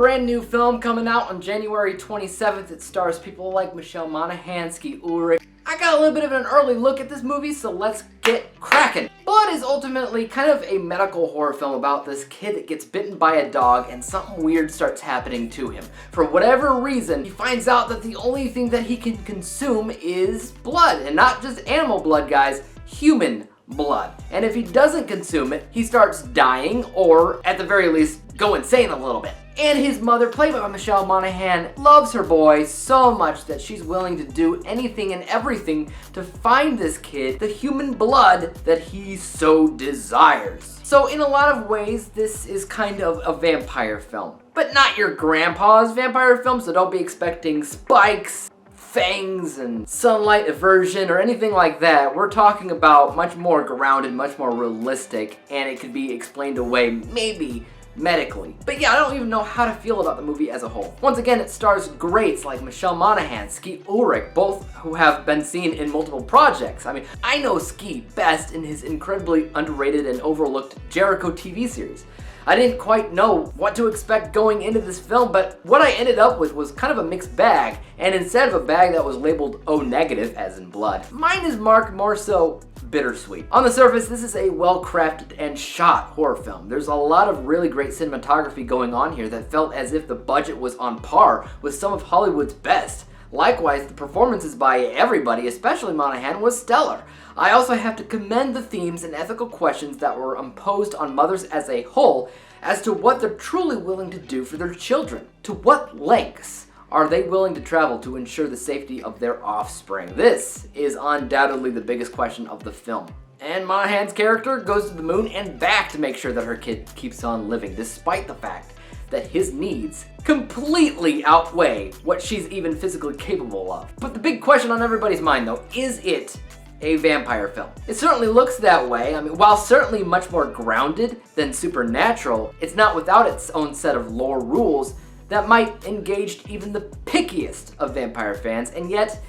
brand new film coming out on January 27th. It stars people like Michelle Monaghan, Skeet Ulrich. I got a little bit of an early look at this movie, so let's get cracking. Blood is ultimately kind of a medical horror film about this kid that gets bitten by a dog and something weird starts happening to him. For whatever reason, he finds out that the only thing that he can consume is blood, and not just animal blood, guys, human blood. And if he doesn't consume it, he starts dying, or at the very least, go insane a little bit. And his mother, played by Michelle Monaghan, loves her boy so much that she's willing to do anything and everything to find this kid the human blood that he so desires. So in a lot of ways, this is kind of a vampire film. But not your grandpa's vampire film, so don't be expecting spikes, fangs, and sunlight aversion or anything like that. We're talking about much more grounded, much more realistic, and it could be explained away maybe medically. But yeah, I don't even know how to feel about the movie as a whole. Once again, it stars greats like Michelle Monaghan, Skeet Ulrich, both who have been seen in multiple projects. I mean, I know Skeet best in his incredibly underrated and overlooked Jericho TV series. I didn't quite know what to expect going into this film, but what I ended up with was kind of a mixed bag, and instead of a bag that was labeled O negative, as in blood, mine is marked more so bittersweet. On the surface, this is a well-crafted and shot horror film. There's a lot of really great cinematography going on here that felt as if the budget was on par with some of Hollywood's best. Likewise, the performances by everybody, especially Monaghan, was stellar. I also have to commend the themes and ethical questions that were imposed on mothers as a whole as to what they're truly willing to do for their children. To what lengths are they willing to travel to ensure the safety of their offspring? This is undoubtedly the biggest question of the film. And Monaghan's character goes to the moon and back to make sure that her kid keeps on living, despite the fact that his needs completely outweigh what she's even physically capable of. But the big question on everybody's mind, though, is it a vampire film? It certainly looks that way. I mean, while certainly much more grounded than Supernatural, it's not without its own set of lore rules that might engage even the pickiest of vampire fans, and yet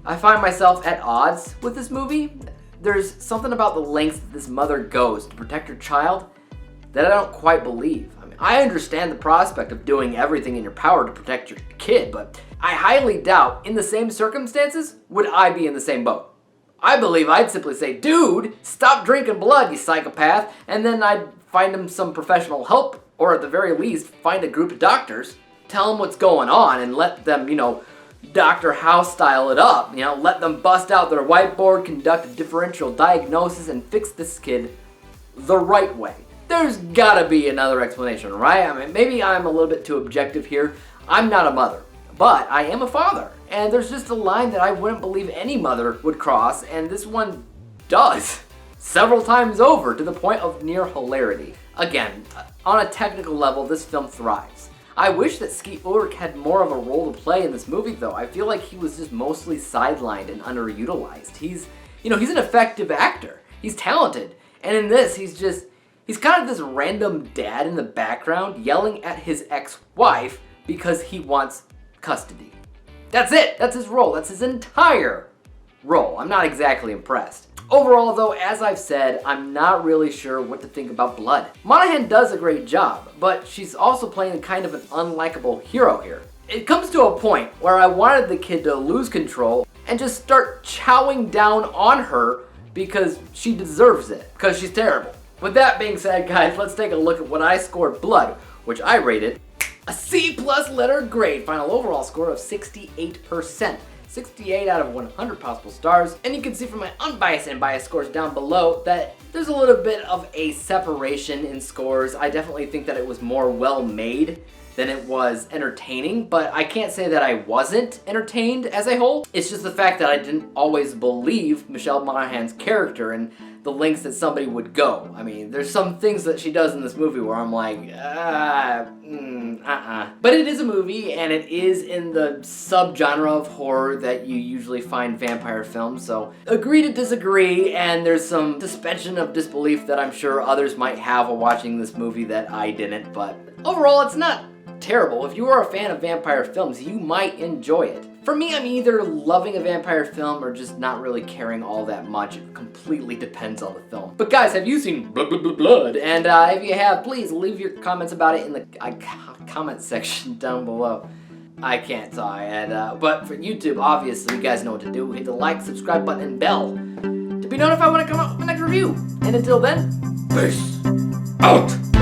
I find myself at odds with this movie. There's something about the lengths that this mother goes to protect her child that I don't quite believe. I mean, I understand the prospect of doing everything in your power to protect your kid, but I highly doubt in the same circumstances would I be in the same boat. I believe I'd simply say, dude, stop drinking blood, you psychopath, and then I'd find him some professional help, or at the very least, find a group of doctors, tell them what's going on, and let them, Dr. House style it up. Let them bust out their whiteboard, conduct a differential diagnosis, and fix this kid the right way. There's gotta be another explanation, right? I mean, maybe I'm a little bit too objective here. I'm not a mother, but I am a father. And there's just a line that I wouldn't believe any mother would cross, and this one does. Several times over, to the point of near hilarity. Again, on a technical level, this film thrives. I wish that Skeet Ulrich had more of a role to play in this movie, though. I feel like he was just mostly sidelined and underutilized. He's an effective actor. He's talented. And in this, he's kind of this random dad in the background yelling at his ex-wife because he wants custody. That's it. That's his role. That's his entire role. I'm not exactly impressed. Overall, though, as I've said, I'm not really sure what to think about Blood. Monaghan does a great job, but she's also playing kind of an unlikable hero here. It comes to a point where I wanted the kid to lose control and just start chowing down on her because she deserves it, because she's terrible. With that being said, guys, let's take a look at what I scored Blood, which I rated a C+ letter grade, final overall score of 68%. 68 out of 100 possible stars, and you can see from my unbiased and biased scores down below that there's a little bit of a separation in scores. I definitely think that it was more well made than it was entertaining, but I can't say that I wasn't entertained as a whole. It's just the fact that I didn't always believe Michelle Monaghan's character and the lengths that somebody would go. I mean, there's some things that she does in this movie where I'm like, But it is a movie, and it is in the subgenre of horror that you usually find vampire films, so agree to disagree, and there's some suspension of disbelief that I'm sure others might have while watching this movie that I didn't, but overall, it's not terrible. If you are a fan of vampire films, you might enjoy it. For me, I'm either loving a vampire film or just not really caring all that much. It completely depends on the film. But guys, have you seen Blood? And if you have, please leave your comments about it in the comment section down below. I can't talk. And but for YouTube, obviously, you guys know what to do. Hit the like, subscribe button, and bell to be notified when I come out with my next review. And until then, peace out.